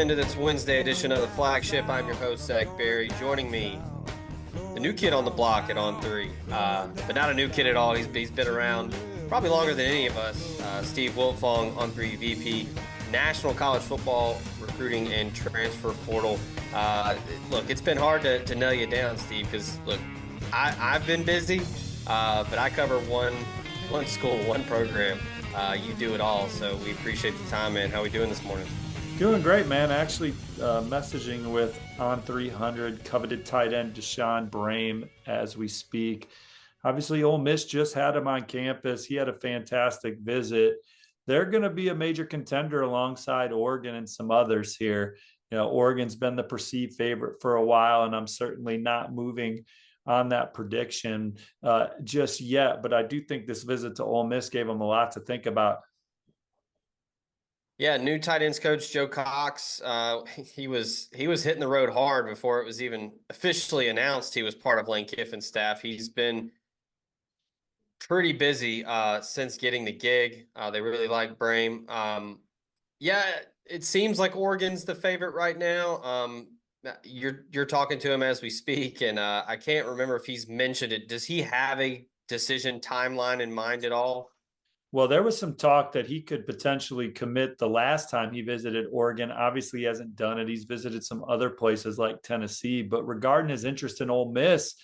into this Wednesday edition of the Flagship. I'm your host, Zach Berry. Joining me, the new kid on the block at On3, but not a new kid at all. He's been around probably longer than any of us. Steve Wiltfong, On3 VP, National College Football Recruiting and Transfer Portal. Look, it's been hard to nail you down, Steve, because, look, I've been busy, but I cover one school, one program. You do it all, so we appreciate the time, man. How are we doing this morning? Doing great, man. Actually, messaging with On 300 coveted tight end Deshaun Brame as we speak. Obviously, Ole Miss just had him on campus. He had a fantastic visit. They're going to be a major contender alongside Oregon and some others here. You know, Oregon's been the perceived favorite for a while, and I'm certainly not moving on that prediction just yet. But I do think this visit to Ole Miss gave them a lot to think about. Yeah, new tight ends coach Joe Cox. He was hitting the road hard before it was even officially announced he was part of Lane Kiffin's staff. He's been pretty busy since getting the gig. They really like Brame. Yeah, it seems like Oregon's the favorite right now. You're talking to him as we speak, and I can't remember if he's mentioned it. Does he have a decision timeline in mind at all? Well, there was some talk that he could potentially commit the last time he visited Oregon. Obviously, he hasn't done it. He's visited some other places like Tennessee. But regarding his interest in Ole Miss,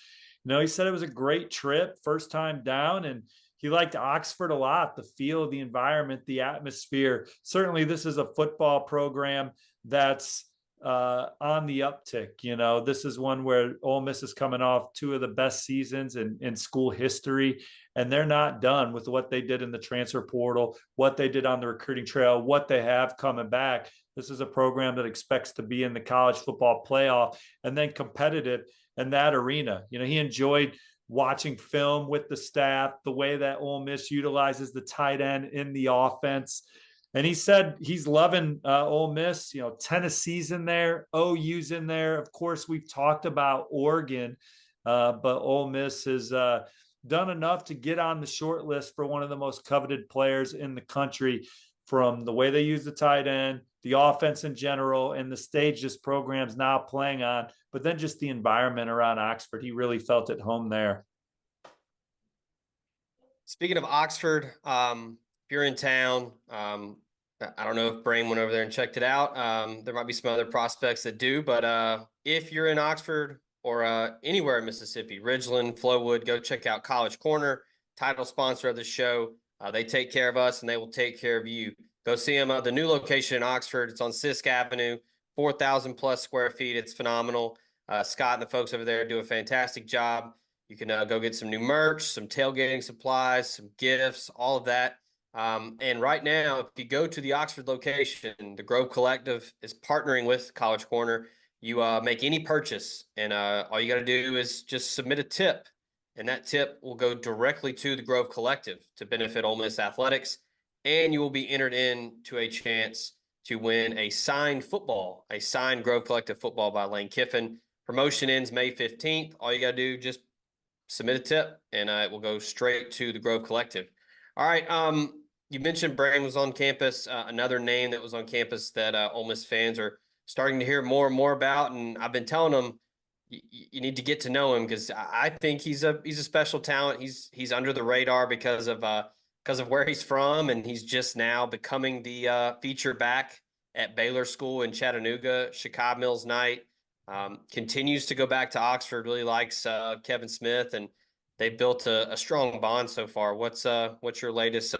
he said it was a great trip, first time down, and he liked Oxford a lot, the feel, the environment, the atmosphere. Certainly, this is a football program that's on the uptick. This is one where Ole Miss is coming off two of the best seasons in school history, and they're not done with what they did in the transfer portal, what they did on the recruiting trail, what they have coming back. This is a program that expects to be in the college football playoff and then competitive in that arena. He enjoyed watching film with the staff, the way that Ole Miss utilizes the tight end in the offense. And he said he's loving Ole Miss. Tennessee's in there, OU's in there. Of course, we've talked about Oregon, but Ole Miss has done enough to get on the short list for one of the most coveted players in the country, from the way they use the tight end, the offense in general, and the stage this program's now playing on, but then just the environment around Oxford. He really felt at home there. Speaking of Oxford, if you're in town, I don't know if Brame went over there and checked it out. There might be some other prospects that do, but if you're in Oxford or anywhere in Mississippi, Ridgeland, Flowood, go check out College Corner, title sponsor of the show. They take care of us, and they will take care of you. Go see them. The new location in Oxford, it's on Sisk Avenue, 4,000 plus square feet. It's phenomenal. Scott and the folks over there do a fantastic job. You can go get some new merch, some tailgating supplies, some gifts, all of that. And right now, if you go to the Oxford location, the Grove Collective is partnering with College Corner. You make any purchase, and all you got to do is just submit a tip, and that tip will go directly to the Grove Collective to benefit Ole Miss athletics, and you will be entered into a chance to win a signed Grove Collective football by Lane Kiffin. Promotion ends May 15th. All you got to do, just submit a tip, and it will go straight to the Grove Collective. All right. You mentioned Brame was on campus. Another name that was on campus that Ole Miss fans are starting to hear more and more about, and I've been telling them you need to get to know him, because I think he's a special talent. He's under the radar because of where he's from, and he's just now becoming the feature back at Baylor School in Chattanooga. Chicago Mills Knight continues to go back to Oxford. Really likes Kevin Smith, and they've built a strong bond so far. What's your latest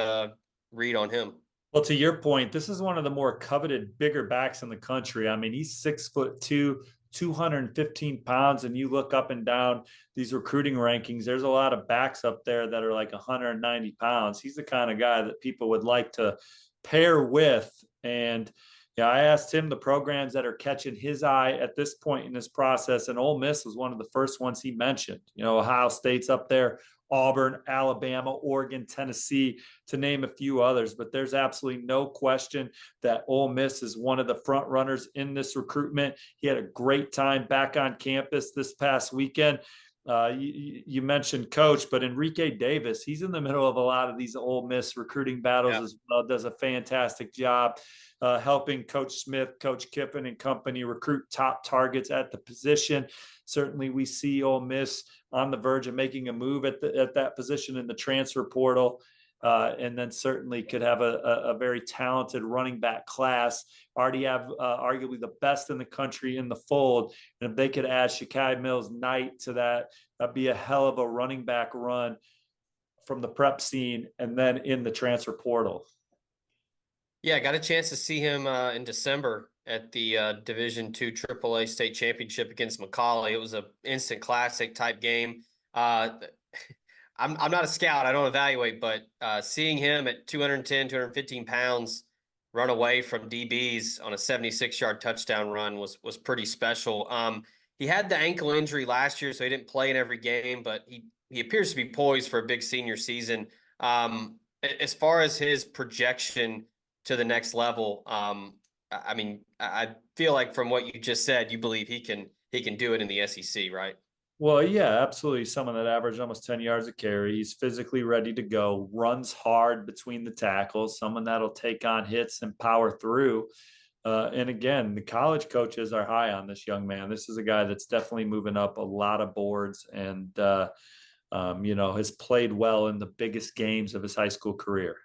read on him? Well, to your point, this is one of the more coveted, bigger backs in the country. I mean, he's 6'2", 215 pounds, and you look up and down these recruiting rankings, there's a lot of backs up there that are like 190 pounds. He's the kind of guy that people would like to pair with. And I asked him the programs that are catching his eye at this point in this process, and Ole Miss was one of the first ones he mentioned. Ohio State's up there, Auburn, Alabama, Oregon, Tennessee, to name a few others. But there's absolutely no question that Ole Miss is one of the front runners in this recruitment. He had a great time back on campus this past weekend. You mentioned coach, but Enrique Davis, he's in the middle of a lot of these Ole Miss recruiting battles as well, does a fantastic job helping Coach Smith, Coach Kiffin and company recruit top targets at the position. Certainly we see Ole Miss on the verge of making a move at that position in the transfer portal. And then certainly could have a very talented running back class. Already have arguably the best in the country in the fold. And if they could add Shakai Mills-Knight to that, that'd be a hell of a running back run from the prep scene and then in the transfer portal. Yeah, I got a chance to see him in December at the Division II AAA state championship against McCallie. It was an instant classic type game. I'm not a scout. I don't evaluate, but seeing him at 210, 215 pounds run away from DBs on a 76-yard touchdown run was pretty special. He had the ankle injury last year, so he didn't play in every game, but he appears to be poised for a big senior season. As far as his projection to the next level, I mean, I feel like from what you just said, you believe he can do it in the SEC, right? Well, yeah, absolutely. Someone that averaged almost 10 yards a carry. He's physically ready to go, runs hard between the tackles, someone that'll take on hits and power through. And again, the college coaches are high on this young man. This is a guy that's definitely moving up a lot of boards and, has played well in the biggest games of his high school career.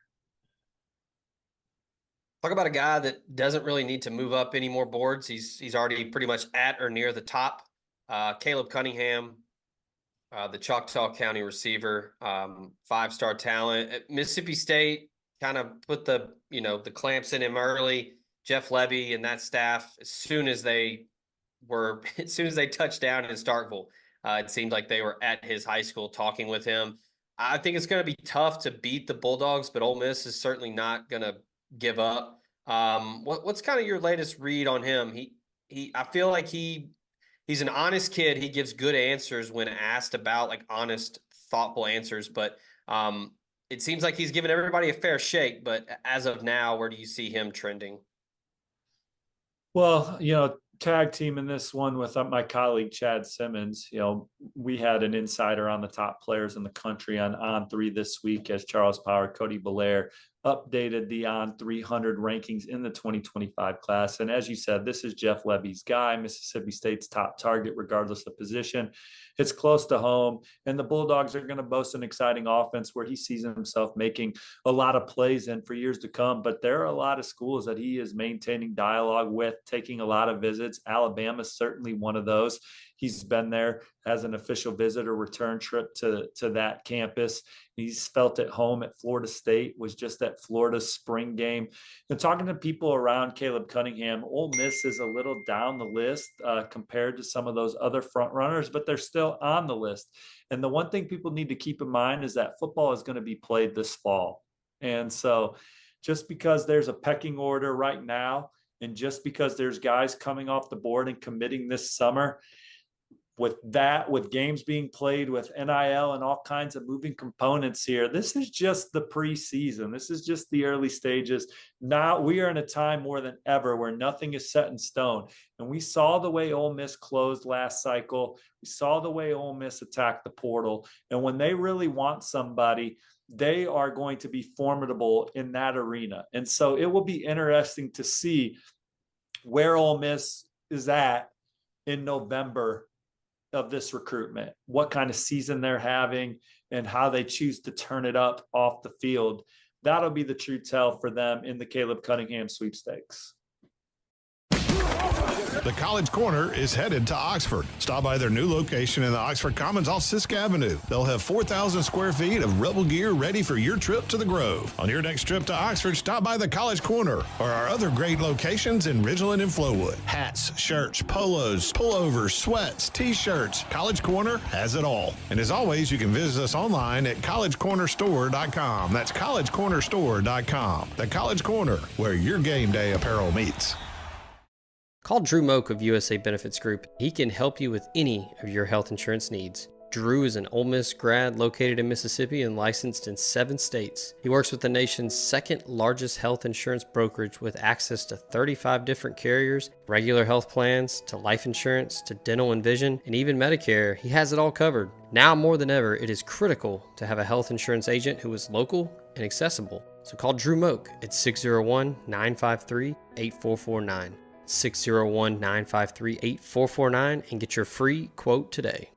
Talk about a guy that doesn't really need to move up any more boards. He's already pretty much at or near the top. Caleb Cunningham, the Choctaw County receiver, 5-star talent at Mississippi State, kind of put the clamps in him early. Jeff Levy and that staff, as soon as they touched down in Starkville, it seemed like they were at his high school talking with him. I think it's going to be tough to beat the Bulldogs, but Ole Miss is certainly not going to give up. What's kind of your latest read on him? I feel like he's an honest kid. He gives good answers when asked about, like, honest, thoughtful answers. But it seems like he's given everybody a fair shake. But as of now, where do you see him trending? Well, tag team in this one with my colleague Chad Simmons. We had an insider on the top players in the country on On3 this week as Charles Power, Cody Belair updated the On 300 rankings in the 2025 class. And as you said, this is Jeff Levy's guy, Mississippi State's top target, regardless of position. It's close to home, and the Bulldogs are going to boast an exciting offense where he sees himself making a lot of plays in for years to come. But there are a lot of schools that he is maintaining dialogue with, taking a lot of visits. Alabama is certainly one of those. He's been there as an official visit or return trip to that campus. He's felt at home at Florida State, was just at Florida's spring game. And talking to people around Caleb Cunningham, Ole Miss is a little down the list compared to some of those other front runners, but they're still on the list. And the one thing people need to keep in mind is that football is going to be played this fall. And so just because there's a pecking order right now, and just because there's guys coming off the board and committing this summer, with games being played, with NIL and all kinds of moving components here, this is just the preseason. This is just the early stages. Now we are in a time more than ever where nothing is set in stone. And we saw the way Ole Miss closed last cycle. We saw the way Ole Miss attacked the portal. And when they really want somebody, they are going to be formidable in that arena. And so it will be interesting to see where Ole Miss is at in November of this recruitment, what kind of season they're having, and how they choose to turn it up off the field. That'll be the true tell for them in the Caleb Cunningham sweepstakes. The College Corner is headed to Oxford. Stop by their new location in the Oxford Commons off Sisk Avenue. They'll have 4,000 square feet of Rebel gear ready for your trip to the Grove. On your next trip to Oxford, stop by the College Corner or our other great locations in Ridgeland and Flowood. Hats, shirts, polos, pullovers, sweats, t-shirts. College Corner has it all. And as always, you can visit us online at collegecornerstore.com. That's collegecornerstore.com. The College Corner, where your game day apparel meets. Call Drew Moak of USA Benefits Group. He can help you with any of your health insurance needs. Drew is an Ole Miss grad located in Mississippi and licensed in 7 states. He works with the nation's second largest health insurance brokerage with access to 35 different carriers, regular health plans, to life insurance, to dental and vision, and even Medicare. He has it all covered. Now more than ever, it is critical to have a health insurance agent who is local and accessible. So call Drew Moak at 601-953-8449. 601-953-8449 and get your free quote today.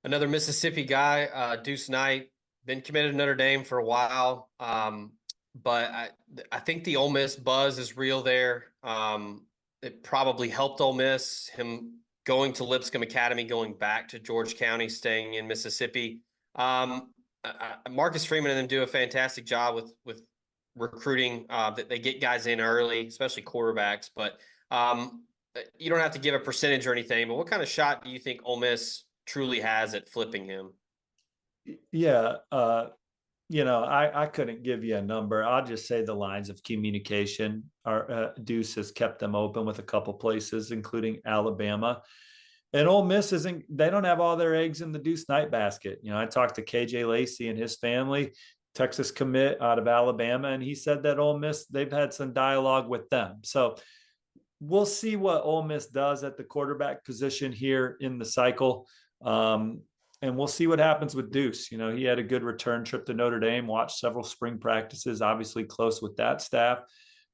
Another Mississippi guy, Deuce Knight, been committed to Notre Dame for a while, but I think the Ole Miss buzz is real there. It probably helped Ole Miss, him going to Lipscomb Academy, going back to George County, staying in Mississippi. Marcus Freeman and them do a fantastic job with recruiting. That they get guys in early, especially quarterbacks. But you don't have to give a percentage or anything. But what kind of shot do you think Ole Miss truly has at flipping him? Yeah. I couldn't give you a number. I'll just say the lines of communication are Deuce has kept them open with a couple places, including Alabama. And Ole Miss they don't have all their eggs in the Deuce Knight basket. I talked to KJ Lacey and his family, Texas commit out of Alabama, and he said that Ole Miss, they've had some dialogue with them. So we'll see what Ole Miss does at the quarterback position here in the cycle. And we'll see what happens with Deuce. He had a good return trip to Notre Dame, watched several spring practices, obviously close with that staff,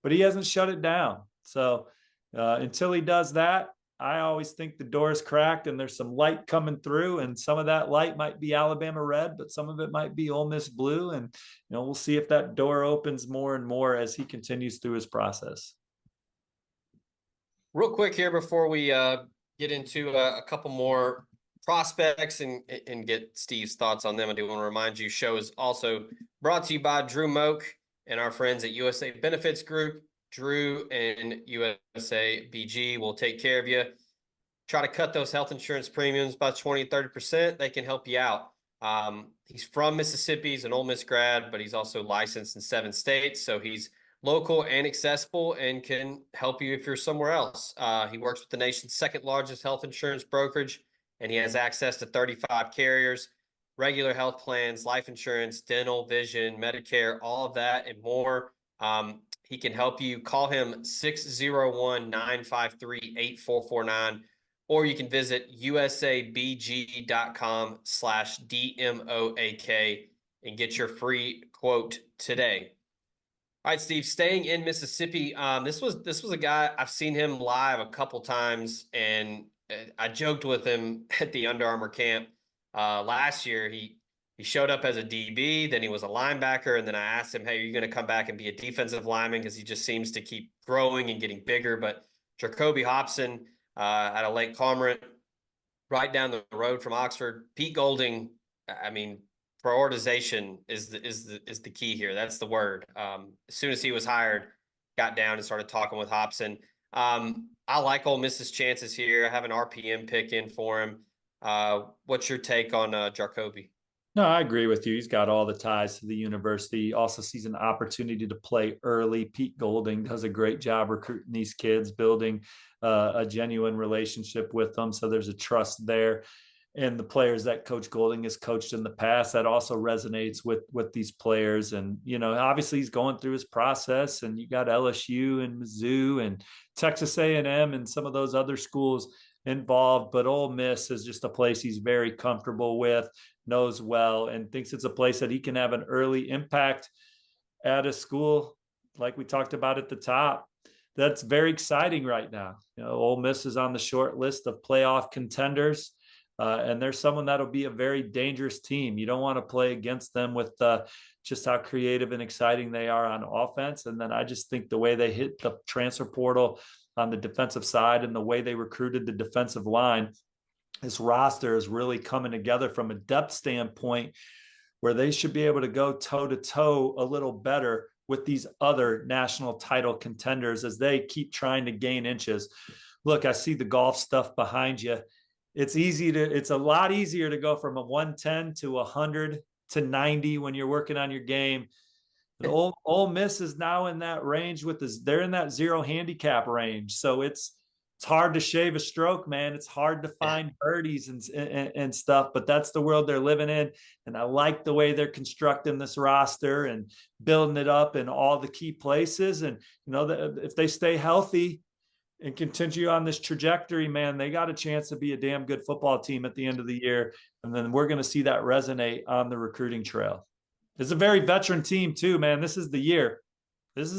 but he hasn't shut it down. So until he does that, I always think the door is cracked and there's some light coming through, and some of that light might be Alabama red, but some of it might be Ole Miss blue. And, we'll see if that door opens more and more as he continues through his process. Real quick here before we get into a couple more prospects and get Steve's thoughts on them, I do want to remind you, show is also brought to you by Drew Moak and our friends at USA Benefits Group. Drew and USA BG will take care of you. Try to cut those health insurance premiums by 20-30%. They can help you out. He's from Mississippi. He's an Ole Miss grad, but he's also licensed in 7 states. So he's local and accessible and can help you if you're somewhere else. He works with the nation's second largest health insurance brokerage, and he has access to 35 carriers, regular health plans, life insurance, dental, vision, Medicare, all of that and more. He can help you. Call him 601-953-8449, or you can visit usabg.com/DMOAK and get your free quote today. All right, Steve, staying in Mississippi, this was a guy, I've seen him live a couple times, and I joked with him at the Under Armour camp last year. He showed up as a DB, then he was a linebacker, and then I asked him, hey, are you going to come back and be a defensive lineman? Because he just seems to keep growing and getting bigger. But Jacoby Hobson out of Lake Cormorant, right down the road from Oxford. Pete Golding, I mean, prioritization is the key here. That's the word. As soon as he was hired, got down and started talking with Hobson. I like Ole Miss's chances here. I have an RPM pick in for him. What's your take on Jacoby? No, I agree with you. He's got all the ties to the university. Also sees an opportunity to play early. Pete Golding does a great job recruiting these kids, building a genuine relationship with them. So there's a trust there. And the players that Coach Golding has coached in the past, that also resonates with these players. And, obviously he's going through his process, and you got LSU and Mizzou and Texas A&M and some of those other schools involved. But Ole Miss is just a place he's very comfortable with, knows well, and thinks it's a place that he can have an early impact at a school like we talked about at the top. That's very exciting right now. Ole Miss is on the short list of playoff contenders. And there's someone that'll be a very dangerous team. You don't want to play against them with just how creative and exciting they are on offense. And then I just think the way they hit the transfer portal on the defensive side and the way they recruited the defensive line, this roster is really coming together from a depth standpoint where they should be able to go toe-to-toe a little better with these other national title contenders as they keep trying to gain inches. Look, I see the golf stuff behind you. It's a lot easier to go from a 110 to 100 to 90 when you're working on your game. The Ole Miss is now in that range they're in that zero handicap range. So it's it's hard to shave a stroke, man. It's hard to find birdies and stuff, but that's the world they're living in. And I like the way they're constructing this roster and building it up in all the key places. And, if they stay healthy and continue on this trajectory, man, they got a chance to be a damn good football team at the end of the year. And then we're going to see that resonate on the recruiting trail. It's a very veteran team too, man. This is the year. There's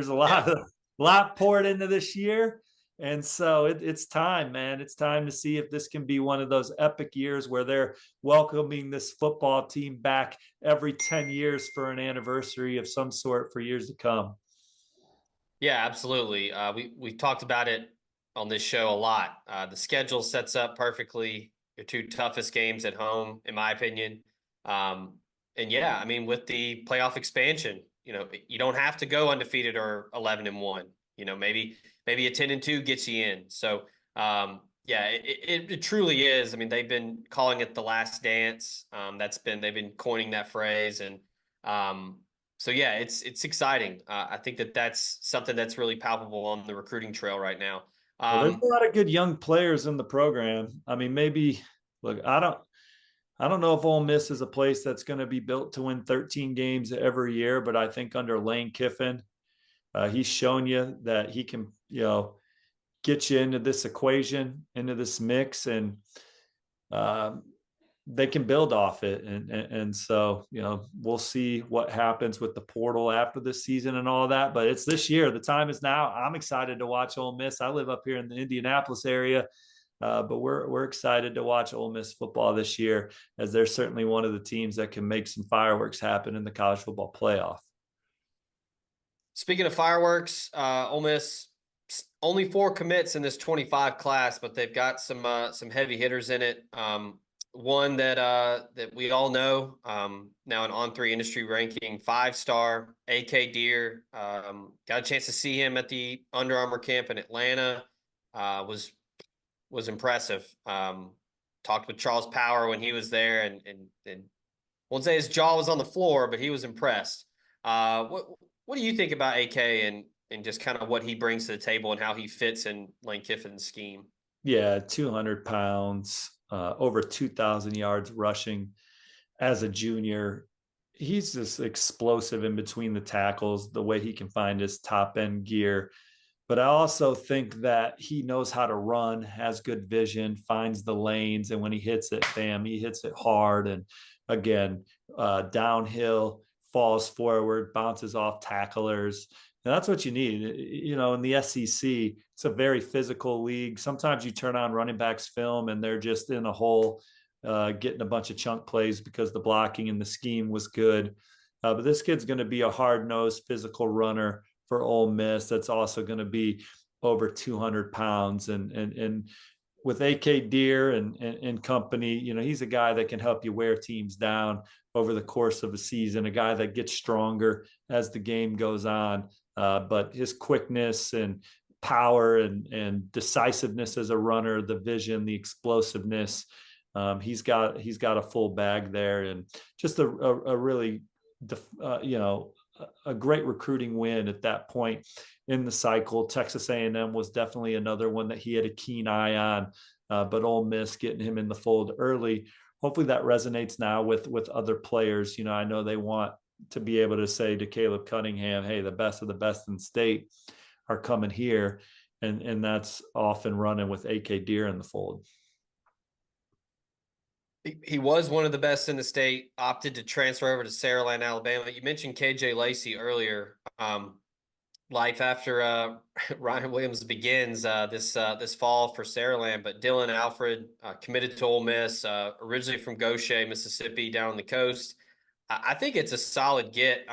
a lot poured into this year. And so it's time, man. It's time to see if this can be one of those epic years where they're welcoming this football team back every 10 years for an anniversary of some sort for years to come. Yeah, absolutely. We talked about it on this show a lot. The schedule sets up perfectly your two toughest games at home, in my opinion. And yeah, I mean, with the playoff expansion, you don't have to go undefeated or 11-1. Maybe a 10-2 gets you in. So yeah, it truly is. I mean, they've been calling it the last dance. They've been coining that phrase, and so yeah, it's exciting. I think that's something that's really palpable on the recruiting trail right now. Well, there's a lot of good young players in the program. I mean, I don't know if Ole Miss is a place that's going to be built to win 13 games every year, but I think under Lane Kiffin, he's shown you that he can, get you into this equation, into this mix, and they can build off it. And so, we'll see what happens with the portal after this season and all that. But it's this year. The time is now. I'm excited to watch Ole Miss. I live up here in the Indianapolis area. But we're excited to watch Ole Miss football this year, as they're certainly one of the teams that can make some fireworks happen in the college football playoff. Speaking of fireworks, Ole Miss only 4 commits in this 25 class, but they've got some heavy hitters in it. One that we all know, now an On3 industry ranking 5-star, AK Deer. Got a chance to see him at the Under Armour camp in Atlanta. Was impressive. Talked with Charles Power when he was there, and won't say his jaw was on the floor, but he was impressed. What do you think about AK and just kind of what he brings to the table and how he fits in Lane Kiffin's scheme? Yeah, 200 pounds, over 2,000 yards rushing as a junior. He's just explosive in between the tackles, the way he can find his top end gear. But I also think that he knows how to run, has good vision, finds the lanes, and when he hits it, bam, he hits it hard. And again, downhill, falls forward, bounces off tacklers. And that's what you need. In the SEC, it's a very physical league. Sometimes you turn on running backs film and they're just in a hole, getting a bunch of chunk plays because the blocking and the scheme was good. But this kid's going to be a hard-nosed physical runner for Ole Miss. That's also going to be over 200 pounds. And with AK Deer and company, he's a guy that can help you wear teams down over the course of a season, a guy that gets stronger as the game goes on. But his quickness and power and decisiveness as a runner, the vision, the explosiveness, he's got a full bag there, and just a really, a great recruiting win at that point in the cycle. Texas A&M was definitely another one that he had a keen eye on, but Ole Miss getting him in the fold early. Hopefully that resonates now with other players. I know they want to be able to say to Caleb Cunningham, hey, the best of the best in state are coming here. And that's often running with AK Deer in the fold. He was one of the best in the state, opted to transfer over to Saraland, Alabama. You mentioned KJ Lacey earlier. Life after Ryan Williams begins this fall for Saraland, but Dylan Alfred committed to Ole Miss, originally from Goshen, Mississippi, down on the coast. I think it's a solid get.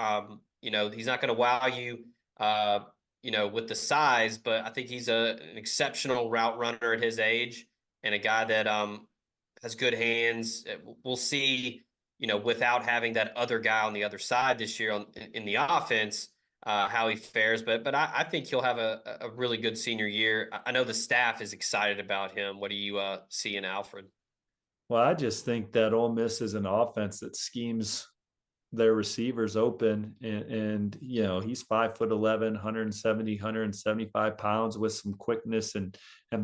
He's not going to wow you, with the size, but I think he's an exceptional route runner at his age, and a guy that has good hands. We'll see, without having that other guy on the other side this year in the offense, how he fares. But I think he'll have a really good senior year. I know the staff is excited about him. What do you see in Alfred? Well, I just think that Ole Miss is an offense that schemes their receivers open, and you know, he's 5'11", 170, 175 pounds with some quickness and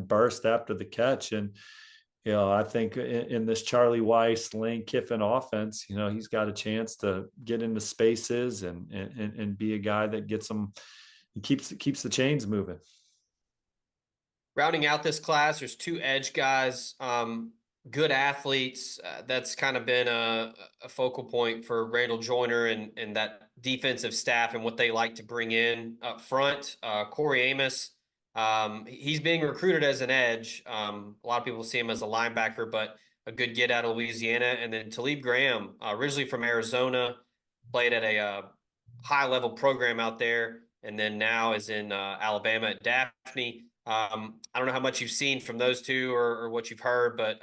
burst after the catch. And you know, I think in this Charlie Weiss, Lane Kiffin offense, you know, he's got a chance to get into spaces and be a guy that gets them, keeps the chains moving. Rounding out this class, there's 2 edge guys, good athletes. That's kind of been a focal point for Randall Joyner and that defensive staff and what they like to bring in up front. Corey Amos, he's being recruited as an edge. A lot of people see him as a linebacker, but a good get out of Louisiana. And then Talib Graham, originally from Arizona, played at a high-level program out there, and then now is in Alabama at Daphne. I don't know how much you've seen from those two or what you've heard, but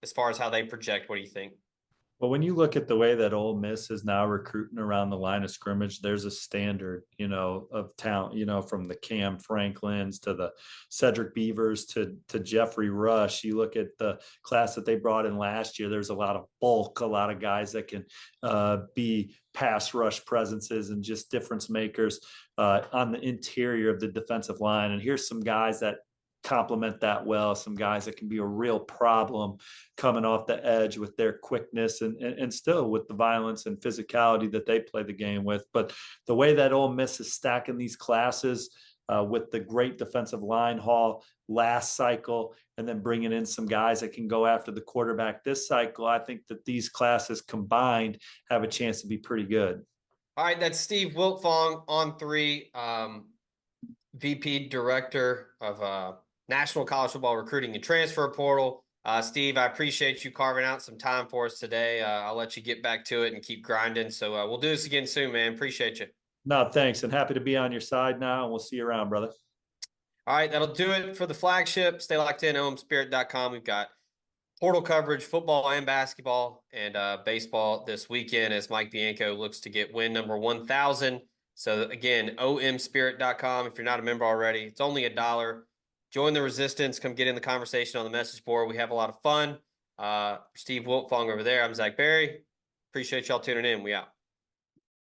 as far as how they project, what do you think? Well, when you look at the way that Ole Miss is now recruiting around the line of scrimmage, there's a standard, you know, of talent, you know, from the Cam Franklins to the Cedric Beavers to Jeffrey Rush. You look at the class that they brought in last year, there's a lot of bulk, a lot of guys that can be pass rush presences and just difference makers on the interior of the defensive line. And here's some guys that complement that well, some guys that can be a real problem coming off the edge with their quickness and still with the violence and physicality that they play the game with. But the way that Ole Miss is stacking these classes with the great defensive line haul last cycle, and then bringing in some guys that can go after the quarterback this cycle, I think that these classes combined have a chance to be pretty good. All right, that's Steve Wiltfong, On3, VP Director of National College Football Recruiting and Transfer Portal. Steve, I appreciate you carving out some time for us today. I'll let you get back to it and keep grinding. So we'll do this again soon, man. Appreciate you. No, thanks. And happy to be on your side now. And we'll see you around, brother. All right, that'll do it for the flagship. Stay locked in, omspirit.com. We've got portal coverage, football and basketball, and baseball this weekend as Mike Bianco looks to get win number 1,000. So again, omspirit.com. If you're not a member already, it's only $1. Join the resistance. Come get in the conversation on the message board. We have a lot of fun. Steve Wiltfong over there. I'm Zach Berry. Appreciate y'all tuning in. We out.